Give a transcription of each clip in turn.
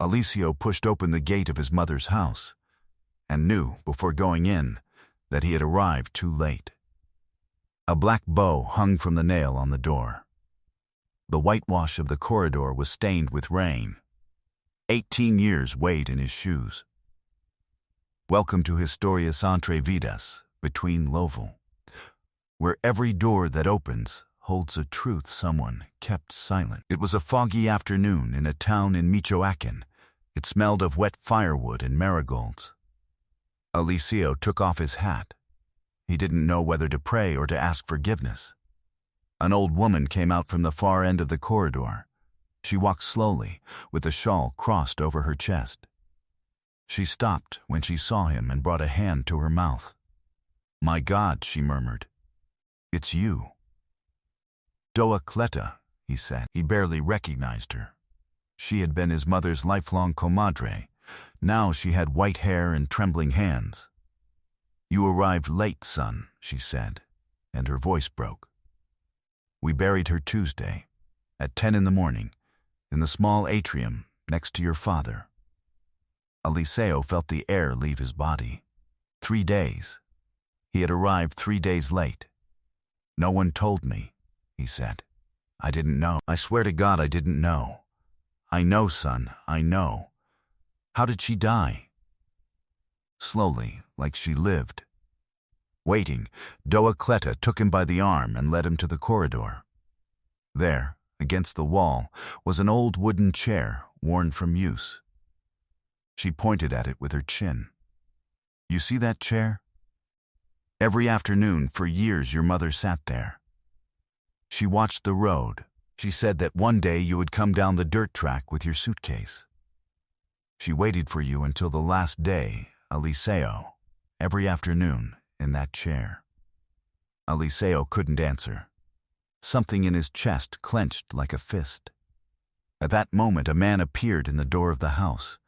Alicio pushed open the gate of his mother's house and knew, before going in, that he had arrived too late. A black bow hung from the nail on the door. The whitewash of the corridor was stained with rain. 18 years weighed in his shoes. Welcome to Historias Entre Vidas, Between Lovel, where every door that opens holds a truth someone kept silent. It was a foggy afternoon in a town in Michoacan. It smelled of wet firewood and marigolds. Alicio took off his hat. He didn't know whether to pray or to ask forgiveness. An old woman came out from the far end of the corridor. She walked slowly, with a shawl crossed over her chest. She stopped when she saw him and brought a hand to her mouth. "My God," she murmured. "It's you." "Doa Cleta," he said. He barely recognized her. She had been his mother's lifelong comadre. Now she had white hair and trembling hands. "You arrived late, son," she said, and her voice broke. "We buried her Tuesday, at 10 in the morning, in the small atrium next to your father." Alicio felt the air leave his body. 3 days. He had arrived 3 days late. "No one told me," he said. "I didn't know. I swear to God I didn't know. I know, son, I know. How did she die?" Slowly, like she lived. Waiting, Doa Cleta took him by the arm and led him to the corridor. There, against the wall, was an old wooden chair, worn from use. She pointed at it with her chin. "You see that chair? Every afternoon for years your mother sat there. She watched the road. She said that one day you would come down the dirt track with your suitcase. She waited for you until the last day, Alicio, every afternoon in that chair." Alicio couldn't answer. Something in his chest clenched like a fist. At that moment a man appeared in the door of the house.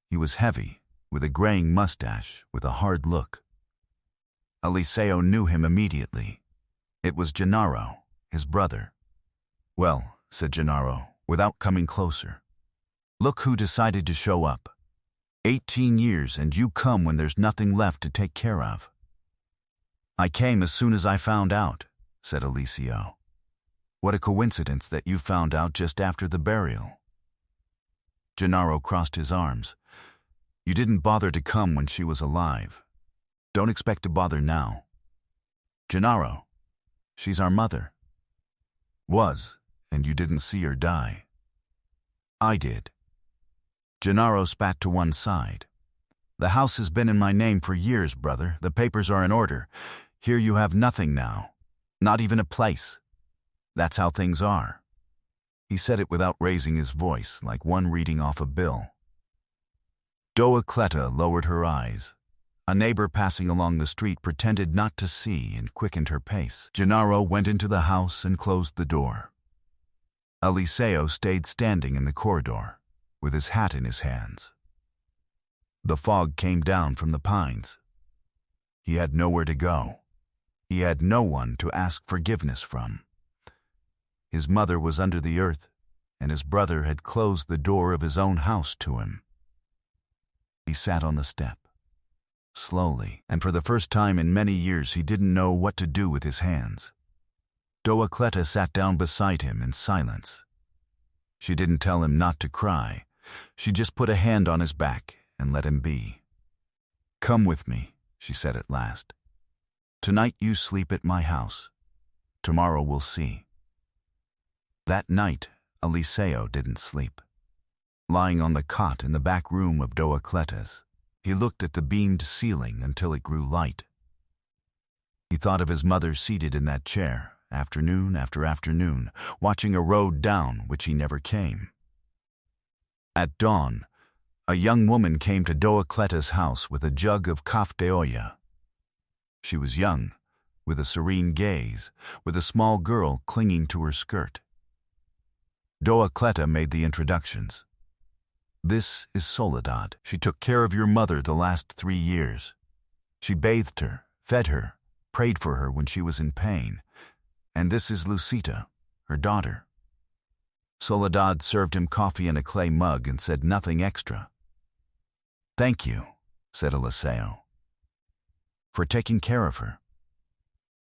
He was heavy, with a graying mustache, with a hard look. Alicio knew him immediately. It was Gennaro, his brother. "Well," said Gennaro, without coming closer. "Look who decided to show up. 18 years and you come when there's nothing left to take care of." "I came as soon as I found out," said Alicio. "What a coincidence that you found out just after the burial." Gennaro crossed his arms. "You didn't bother to come when she was alive. Don't expect to bother now. Gennaro, she's our mother." "Was, and you didn't see her die." "I did." Gennaro spat to one side. "The house has been in my name for years, brother. The papers are in order. Here you have nothing now. Not even a place. That's how things are." He said it without raising his voice, like one reading off a bill. Doa Cleta lowered her eyes. A neighbor passing along the street pretended not to see and quickened her pace. Gennaro went into the house and closed the door. Alicio stayed standing in the corridor, with his hat in his hands. The fog came down from the pines. He had nowhere to go. He had no one to ask forgiveness from. His mother was under the earth, and his brother had closed the door of his own house to him. He sat on the step, slowly, and for the first time in many years he didn't know what to do with his hands. Doa Cleta sat down beside him in silence. She didn't tell him not to cry. She just put a hand on his back and let him be. "Come with me," she said at last. "Tonight you sleep at my house. Tomorrow we'll see." That night, Alicio didn't sleep. Lying on the cot in the back room of Doa Cleta's, he looked at the beamed ceiling until it grew light. He thought of his mother seated in that chair, afternoon after afternoon, watching a road down which he never came. At dawn, a young woman came to Doa Cleta's house with a jug of caf de olla. She was young, with a serene gaze, with a small girl clinging to her skirt. Doa Cleta made the introductions. "This is Soledad. She took care of your mother the last 3 years. She bathed her, fed her, prayed for her when she was in pain. And this is Lucita, her daughter." Soledad served him coffee in a clay mug and said nothing extra. "Thank you," said Eliseo, "for taking care of her."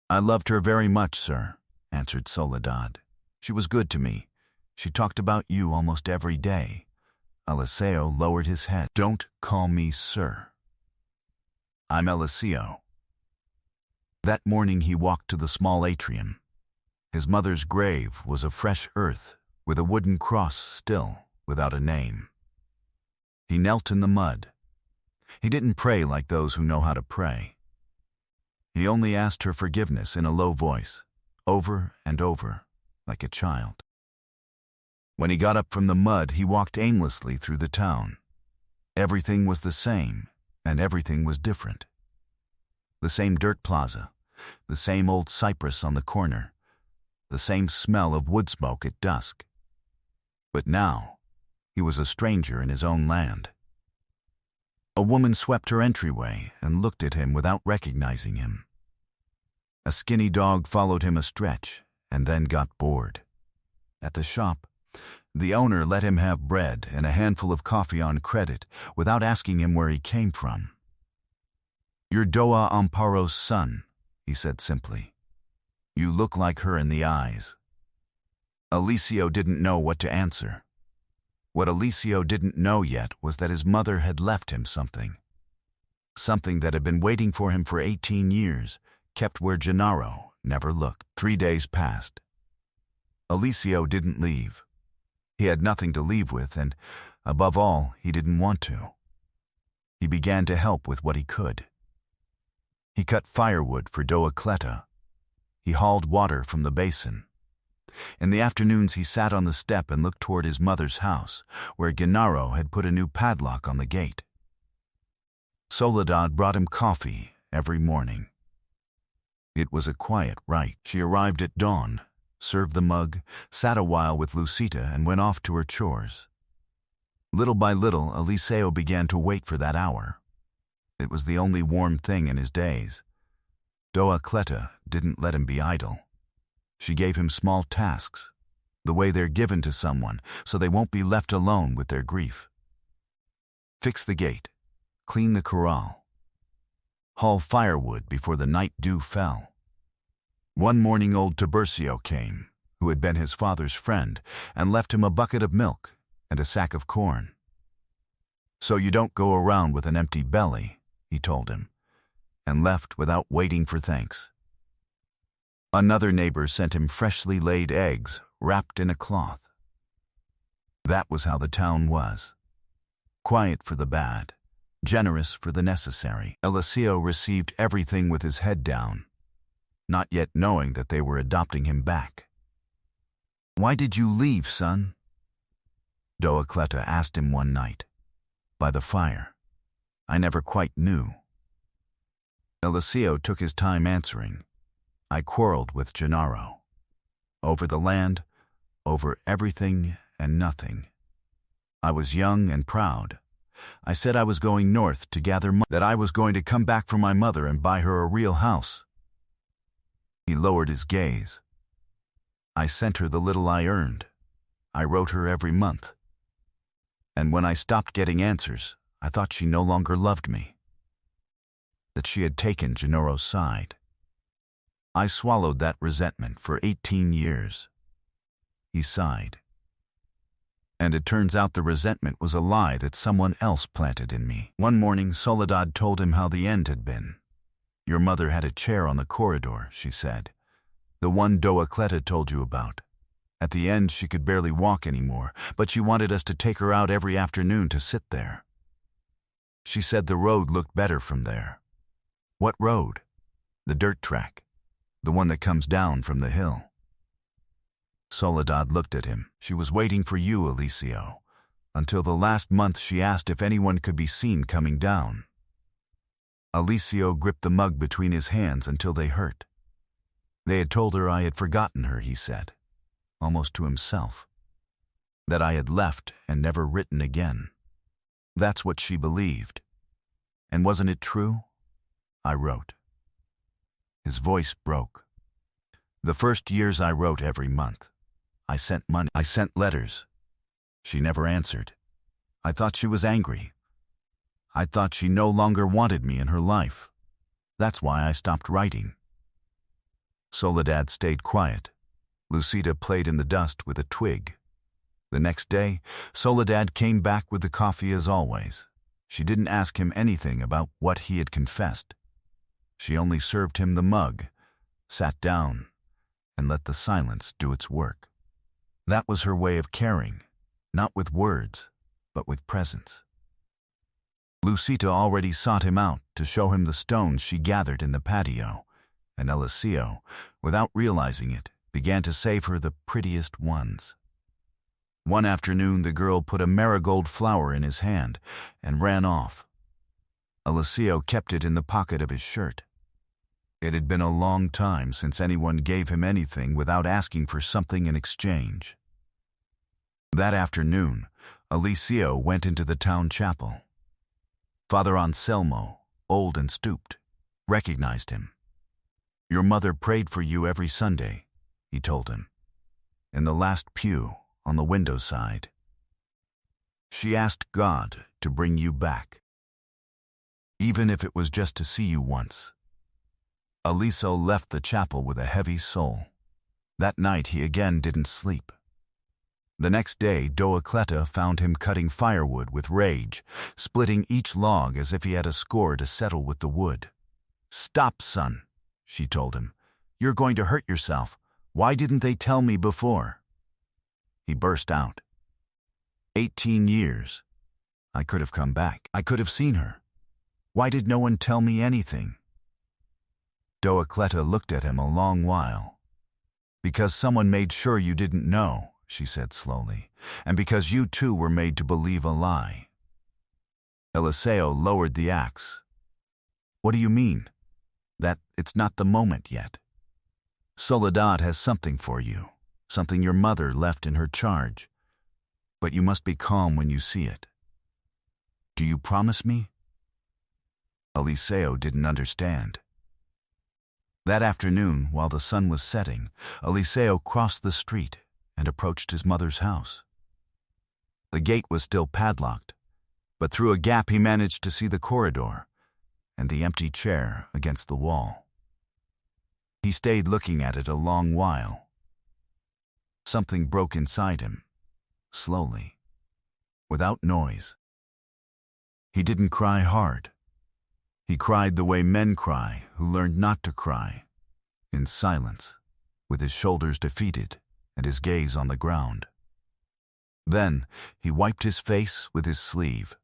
"I loved her very much, sir," answered Soledad. "She was good to me. She talked about you almost every day." Eliseo lowered his head. "Don't call me sir. I'm Eliseo." That morning he walked to the small atrium. His mother's grave was of fresh earth, with a wooden cross still, without a name. He knelt in the mud. He didn't pray like those who know how to pray. He only asked her forgiveness in a low voice, over and over, like a child. When he got up from the mud, he walked aimlessly through the town. Everything was the same, and everything was different. The same dirt plaza, the same old cypress on the corner, the same smell of wood smoke at dusk. But now, he was a stranger in his own land. A woman swept her entryway and looked at him without recognizing him. A skinny dog followed him a stretch and then got bored. At the shop, the owner let him have bread and a handful of coffee on credit without asking him where he came from. "You're Doa Amparo's son," he said simply. "You look like her in the eyes." Eliseo didn't know what to answer. What Eliseo didn't know yet was that his mother had left him something. Something that had been waiting for him for 18 years, kept where Gennaro never looked. 3 days passed. Eliseo didn't leave. He had nothing to leave with, and, above all, he didn't want to. He began to help with what he could. He cut firewood for Doa Cleta. He hauled water from the basin. In the afternoons he sat on the step and looked toward his mother's house, where Gennaro had put a new padlock on the gate. Soledad brought him coffee every morning. It was a quiet rite. She arrived at dawn, served the mug, sat a while with Lucita, and went off to her chores. Little by little, Eliseo began to wait for that hour. It was the only warm thing in his days. Doa Cleta didn't let him be idle. She gave him small tasks, the way they're given to someone, so they won't be left alone with their grief. Fix the gate, clean the corral, haul firewood before the night dew fell. One morning old Tiburcio came, who had been his father's friend, and left him a bucket of milk and a sack of corn. "So you don't go around with an empty belly," he told him, and left without waiting for thanks. Another neighbor sent him freshly laid eggs wrapped in a cloth. That was how the town was. Quiet for the bad, generous for the necessary. Eliseo received everything with his head down, not yet knowing that they were adopting him back. "Why did you leave, son?" Doa Cleta asked him one night, by the fire. "I never quite knew." Eliseo took his time answering. "I quarreled with Gennaro. Over the land, over everything and nothing. I was young and proud. I said I was going north to gather money, that I was going to come back for my mother and buy her a real house." He lowered his gaze. "I sent her the little I earned. I wrote her every month. And when I stopped getting answers, I thought she no longer loved me, that she had taken Gennaro's side. I swallowed that resentment for 18 years. He sighed. "And it turns out the resentment was a lie that someone else planted in me." One morning, Soledad told him how the end had been. "Your mother had a chair on the corridor," she said. "The one Doa Cleta told you about. At the end, she could barely walk anymore, but she wanted us to take her out every afternoon to sit there. She said the road looked better from there." "What road?" "The dirt track. The one that comes down from the hill." Soledad looked at him. "She was waiting for you, Eliseo. Until the last month she asked if anyone could be seen coming down." Eliseo gripped the mug between his hands until they hurt. "They had told her I had forgotten her," he said, almost to himself. "That I had left and never written again. That's what she believed. And wasn't it true? I wrote." His voice broke. "The first years I wrote every month. I sent money. I sent letters. She never answered. I thought she was angry. I thought she no longer wanted me in her life. That's why I stopped writing." Soledad stayed quiet. Lucita played in the dust with a twig. The next day, Soledad came back with the coffee as always. She didn't ask him anything about what he had confessed. She only served him the mug, sat down, and let the silence do its work. That was her way of caring, not with words, but with presence. Lucita already sought him out to show him the stones she gathered in the patio, and Eliseo, without realizing it, began to save her the prettiest ones. One afternoon, the girl put a marigold flower in his hand and ran off. Eliseo kept it in the pocket of his shirt. It had been a long time since anyone gave him anything without asking for something in exchange. That afternoon, Eliseo went into the town chapel. Father Anselmo, old and stooped, recognized him. "Your mother prayed for you every Sunday," he told him, "in the last pew on the window side. She asked God to bring you back, even if it was just to see you once." Eliseo left the chapel with a heavy soul. That night he again didn't sleep. The next day, Doacleta found him cutting firewood with rage, splitting each log as if he had a score to settle with the wood. "Stop, son," she told him. "You're going to hurt yourself. Why didn't they tell me before?" He burst out. 18 years. I could have come back. I could have seen her. Why did no one tell me anything?" Doacleta looked at him a long while. "Because someone made sure you didn't know," she said slowly, "and because you too were made to believe a lie." Eliseo lowered the axe. "What do you mean? That it's not the moment yet? Soledad has something for you, something your mother left in her charge. But you must be calm when you see it. Do you promise me?" Eliseo didn't understand. That afternoon, while the sun was setting, Eliseo crossed the street and approached his mother's house. The gate was still padlocked, but through a gap he managed to see the corridor and the empty chair against the wall. He stayed looking at it a long while. Something broke inside him, slowly, without noise. He didn't cry hard. He cried the way men cry who learned not to cry, in silence, with his shoulders defeated and his gaze on the ground. Then he wiped his face with his sleeve,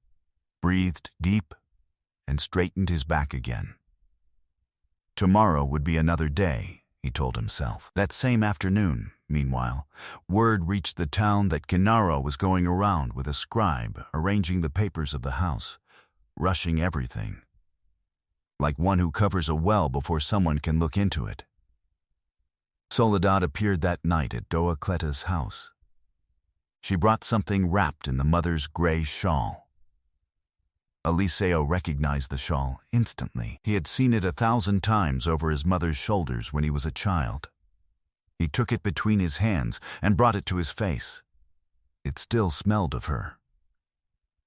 breathed deep, and straightened his back again. Tomorrow would be another day, he told himself. That same afternoon, meanwhile, word reached the town that Genaro was going around with a scribe arranging the papers of the house, rushing everything, like one who covers a well before someone can look into it. Soledad appeared that night at Doacleta's house. She brought something wrapped in the mother's gray shawl. Eliseo recognized the shawl instantly. He had seen it 1,000 times over his mother's shoulders when he was a child. He took it between his hands and brought it to his face. It still smelled of her,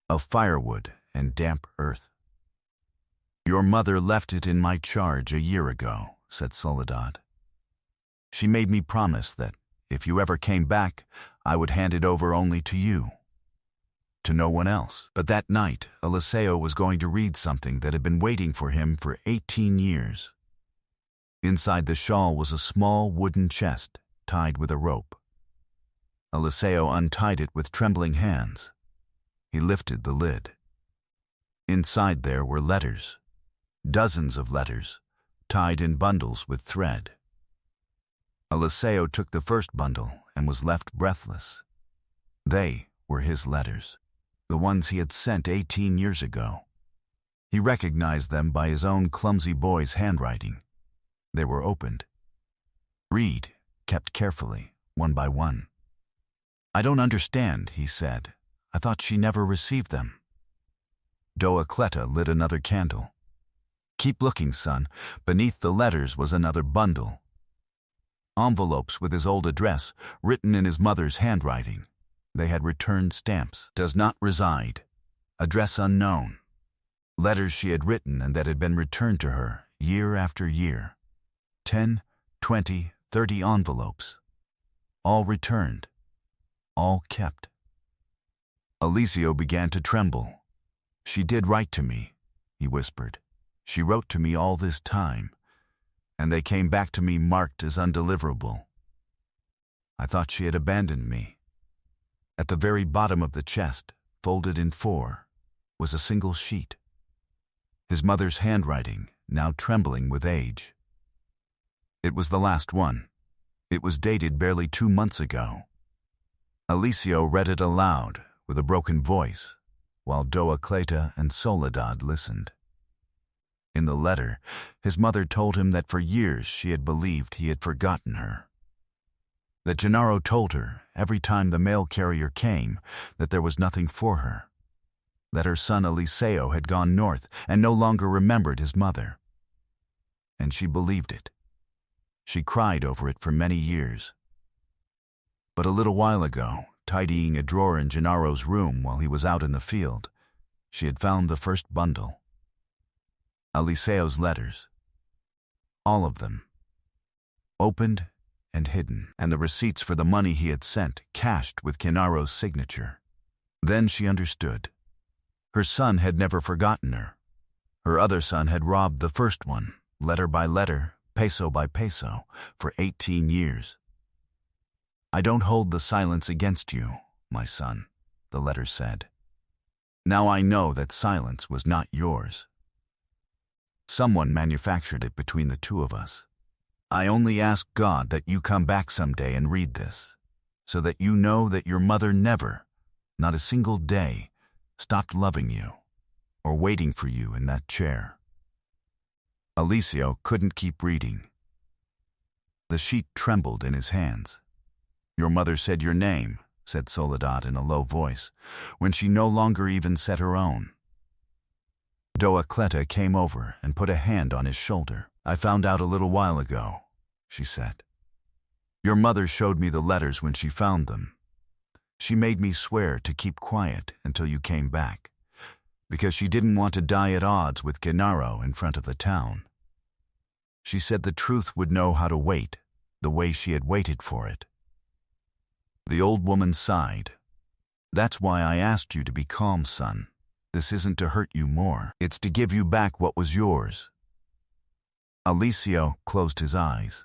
of firewood and damp earth. "Your mother left it in my charge a year ago," said Soledad. "She made me promise that if you ever came back, I would hand it over only to you, to no one else." But that night, Eliseo was going to read something that had been waiting for him for 18 years. Inside the shawl was a small wooden chest tied with a rope. Eliseo untied it with trembling hands. He lifted the lid. Inside there were letters, dozens of letters, tied in bundles with thread. Eliseo took the first bundle and was left breathless. They were his letters, the ones he had sent 18 years ago. He recognized them by his own clumsy boy's handwriting. They were opened. Read, kept carefully, one by one. "I don't understand," he said. "I thought she never received them." Doacleta lit another candle. "Keep looking, son. Beneath the letters was another bundle." Envelopes with his old address, written in his mother's handwriting. They had returned stamps. Does not reside. Address unknown. Letters she had written and that had been returned to her, year after year. 10, 20, 30 envelopes. All returned. All kept. Alessio began to tremble. She did write to me, he whispered. She wrote to me all this time, and they came back to me marked as undeliverable. I thought she had abandoned me. At the very bottom of the chest, folded in 4, was a single sheet. His mother's handwriting, now trembling with age. It was the last one. It was dated barely 2 months ago. Alessio read it aloud with a broken voice, while Doa Cleta and Soledad listened. In the letter, his mother told him that for years she had believed he had forgotten her. That Gennaro told her, every time the mail carrier came, that there was nothing for her. That her son Eliseo had gone north and no longer remembered his mother. And she believed it. She cried over it for many years. But a little while ago, tidying a drawer in Gennaro's room while he was out in the field, she had found the first bundle. Eliseo's letters. All of them. Opened and hidden, and the receipts for the money he had sent cashed with Gennaro's signature. Then she understood. Her son had never forgotten her. Her other son had robbed the first one, letter by letter, peso by peso, for 18 years. I don't hold the silence against you, my son, the letter said. Now I know that silence was not yours. Someone manufactured it between the two of us. I only ask God that you come back someday and read this, so that you know that your mother never, not a single day, stopped loving you or waiting for you in that chair. Alessio couldn't keep reading. The sheet trembled in his hands. Your mother said your name, said Soledad in a low voice, when she no longer even said her own. Doa Cleta came over and put a hand on his shoulder. I found out a little while ago, she said. Your mother showed me the letters when she found them. She made me swear to keep quiet until you came back, because she didn't want to die at odds with Gennaro in front of the town. She said the truth would know how to wait, the way she had waited for it. The old woman sighed. That's why I asked you to be calm, son. This isn't to hurt you more. It's to give you back what was yours. Alessio closed his eyes.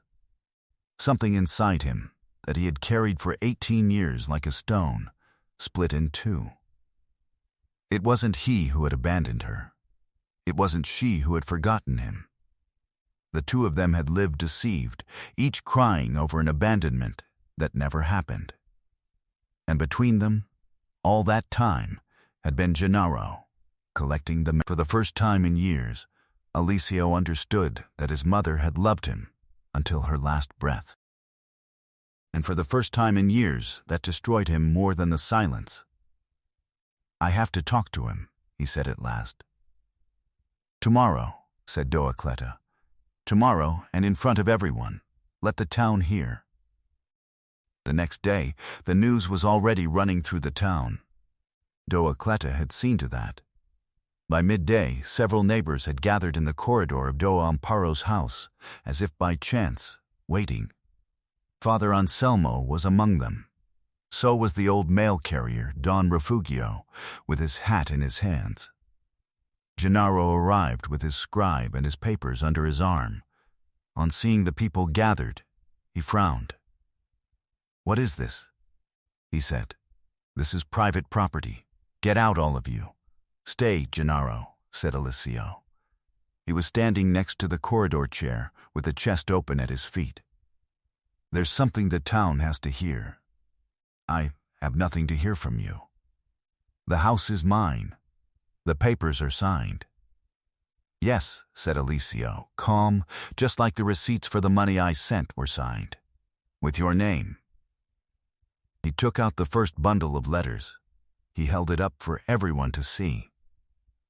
Something inside him, that he had carried for 18 years like a stone, split in two. It wasn't he who had abandoned her. It wasn't she who had forgotten him. The two of them had lived deceived, each crying over an abandonment that never happened. And between them, all that time, had been Gennaro, collecting them. For the first time in years, Alessio understood that his mother had loved him until her last breath. And for the first time in years, that destroyed him more than the silence. I have to talk to him, he said at last. Tomorrow, said Doa Cleta. Tomorrow, and in front of everyone. Let the town hear. The next day, the news was already running through the town. Doa Cleta had seen to that. By midday, several neighbors had gathered in the corridor of Doa Amparo's house, as if by chance, waiting. Father Anselmo was among them. So was the old mail carrier, Don Refugio, with his hat in his hands. Gennaro arrived with his scribe and his papers under his arm. On seeing the people gathered, he frowned. What is this? He said. This is private property. Get out, all of you. Stay, Gennaro, said Alessio. He was standing next to the corridor chair with the chest open at his feet. There's something the town has to hear. I have nothing to hear from you. The house is mine. The papers are signed. Yes, said Alessio, calm, just like the receipts for the money I sent were signed. With your name. He took out the first bundle of letters. He held it up for everyone to see.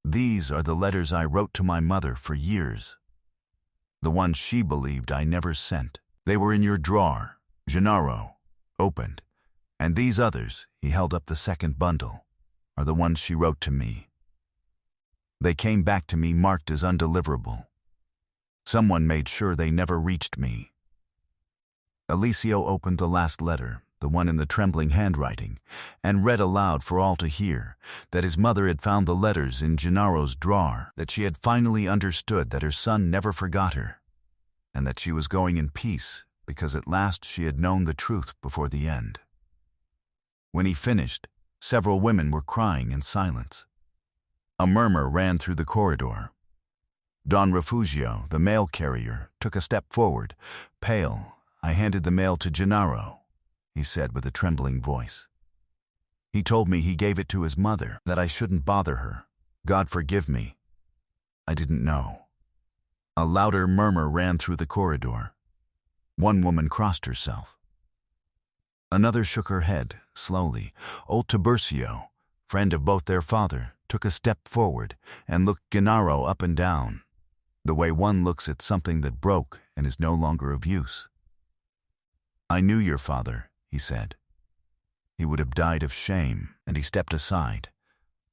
These are the letters I wrote to my mother for years. The ones she believed I never sent. They were in your drawer, Gennaro, opened. And these others," he held up the second bundle, "are the ones she wrote to me. They came back to me marked as undeliverable. Someone made sure they never reached me." Alessio opened the last letter, the one in the trembling handwriting, and read aloud for all to hear that his mother had found the letters in Gennaro's drawer, that she had finally understood that her son never forgot her, and that she was going in peace because at last she had known the truth before the end. When he finished, several women were crying in silence. A murmur ran through the corridor. Don Refugio, the mail carrier, took a step forward. Pale, "I handed the mail to Gennaro," he said with a trembling voice. "He told me he gave it to his mother, that I shouldn't bother her. God forgive me. I didn't know." A louder murmur ran through the corridor. One woman crossed herself. Another shook her head, slowly. Old Tiburcio, friend of both their father, took a step forward and looked Gennaro up and down, the way one looks at something that broke and is no longer of use. "I knew your father," he said. "He would have died of shame," and he stepped aside,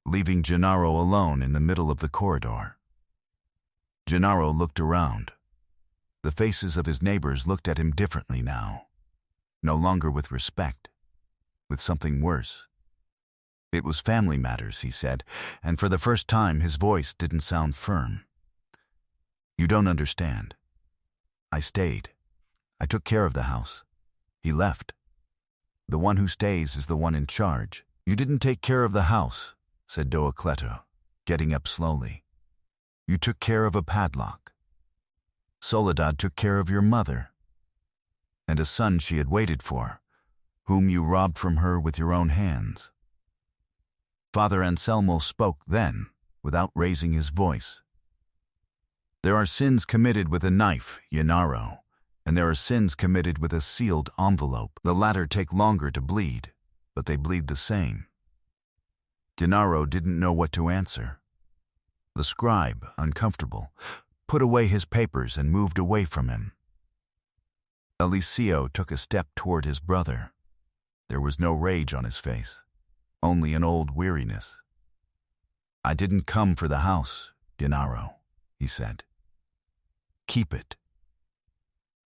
leaving Gennaro alone in the middle of the corridor. Gennaro looked around. The faces of his neighbors looked at him differently now. No longer with respect, with something worse. It was family matters, he said, and for the first time his voice didn't sound firm. "You don't understand. I stayed. I took care of the house. He left. The one who stays is the one in charge." "You didn't take care of the house," said Doacleto, getting up slowly. "You took care of a padlock. Soledad took care of your mother, and a son she had waited for, whom you robbed from her with your own hands." Father Anselmo spoke then, without raising his voice. "There are sins committed with a knife, Gennaro, and there are sins committed with a sealed envelope. The latter take longer to bleed, but they bleed the same." Gennaro didn't know what to answer. The scribe, uncomfortable, put away his papers and moved away from him. Alessio took a step toward his brother. There was no rage on his face, only an old weariness. "I didn't come for the house, Gennaro," he said. "Keep it.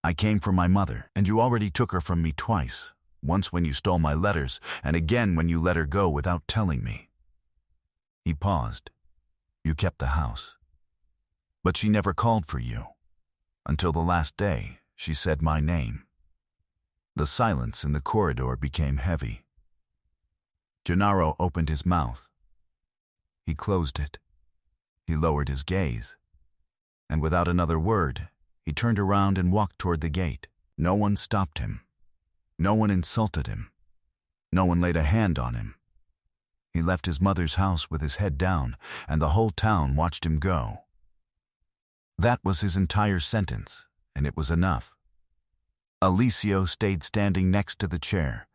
I came for my mother, and you already took her from me twice, once when you stole my letters, and again when you let her go without telling me." He paused. "You kept the house. But she never called for you. Until the last day, she said my name." The silence in the corridor became heavy. Gennaro opened his mouth. He closed it. He lowered his gaze. And without another word, he turned around and walked toward the gate. No one stopped him. No one insulted him. No one laid a hand on him. He left his mother's house with his head down, and the whole town watched him go. That was his entire sentence, and it was enough. Alessio stayed standing next to the chair.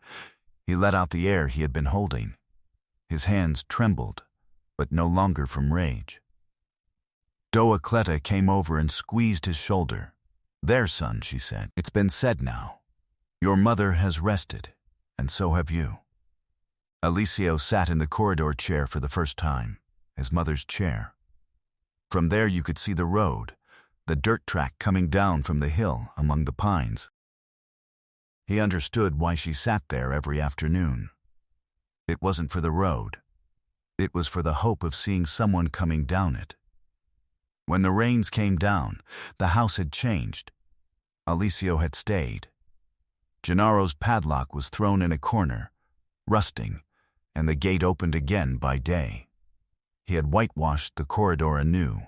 He let out the air he had been holding. His hands trembled, but no longer from rage. Doacleta came over and squeezed his shoulder. "There, son," she said. "It's been said now. Your mother has rested, and so have you." Alessio sat in the corridor chair for the first time, his mother's chair. From there you could see the road, the dirt track coming down from the hill among the pines. He understood why she sat there every afternoon. It wasn't for the road. It was for the hope of seeing someone coming down it. When the rains came down, the house had changed. Alessio had stayed. Gennaro's padlock was thrown in a corner, rusting, and the gate opened again by day. He had whitewashed the corridor anew.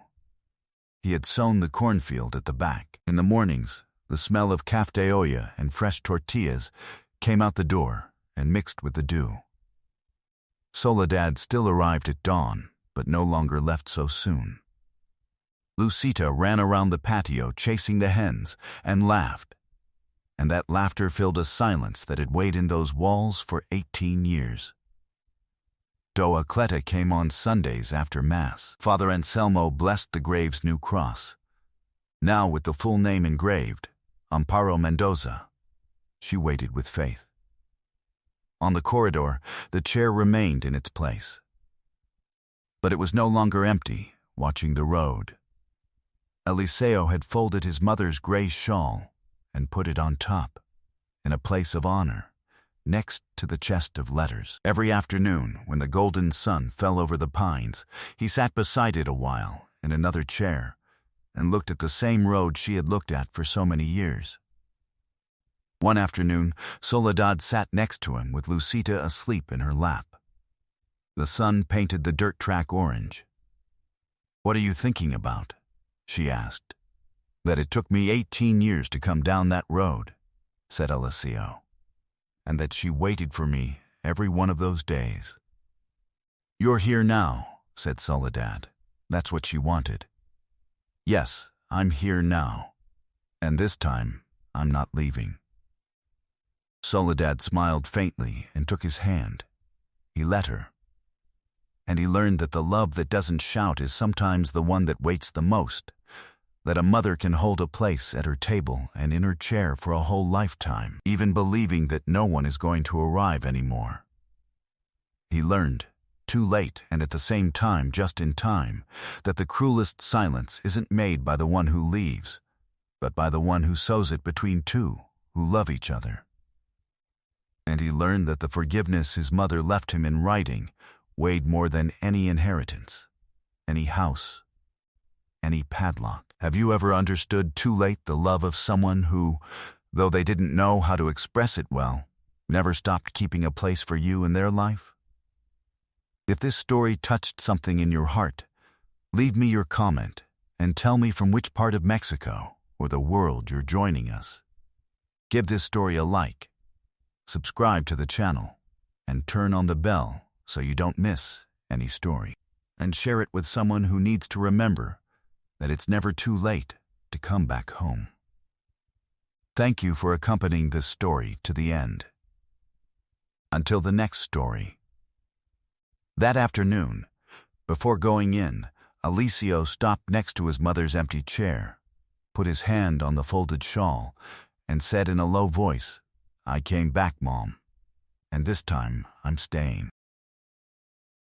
He had sown the cornfield at the back. In the mornings, the smell of café de olla and fresh tortillas came out the door and mixed with the dew. Soledad still arrived at dawn, but no longer left so soon. Lucita ran around the patio chasing the hens and laughed, and that laughter filled a silence that had weighed in those walls for 18 years. Doacleta came on Sundays after Mass. Father Anselmo blessed the grave's new cross. Now with the full name engraved, Amparo Mendoza. She waited with faith. On the corridor, the chair remained in its place. But it was no longer empty, watching the road. Eliseo had folded his mother's gray shawl and put it on top, in a place of honor, next to the chest of letters. Every afternoon, when the golden sun fell over the pines, he sat beside it a while, in another chair, and looked at the same road she had looked at for so many years. One afternoon, Soledad sat next to him with Lucita asleep in her lap. The sun painted the dirt track orange. "What are you thinking about?" she asked. "That it took me 18 years to come down that road," said Eliseo, "and that she waited for me every one of those days." "You're here now," said Soledad. That's what she wanted. "Yes, I'm here now, and this time I'm not leaving." Soledad smiled faintly and took his hand. He let her. And he learned that the love that doesn't shout is sometimes the one that waits the most, that a mother can hold a place at her table and in her chair for a whole lifetime, even believing that no one is going to arrive anymore. He learned, too late and at the same time just in time, that the cruelest silence isn't made by the one who leaves, but by the one who sows it between two who love each other. And he learned that the forgiveness his mother left him in writing weighed more than any inheritance, any house, any padlock. Have you ever understood too late the love of someone who, though they didn't know how to express it well, never stopped keeping a place for you in their life? If this story touched something in your heart, leave me your comment and tell me from which part of Mexico or the world you're joining us. Give this story a like, subscribe to the channel, and turn on the bell so you don't miss any story. And share it with someone who needs to remember that it's never too late to come back home. Thank you for accompanying this story to the end. Until the next story. That afternoon, before going in, Eliseo stopped next to his mother's empty chair, put his hand on the folded shawl, and said in a low voice, "I came back, Mom, and this time I'm staying."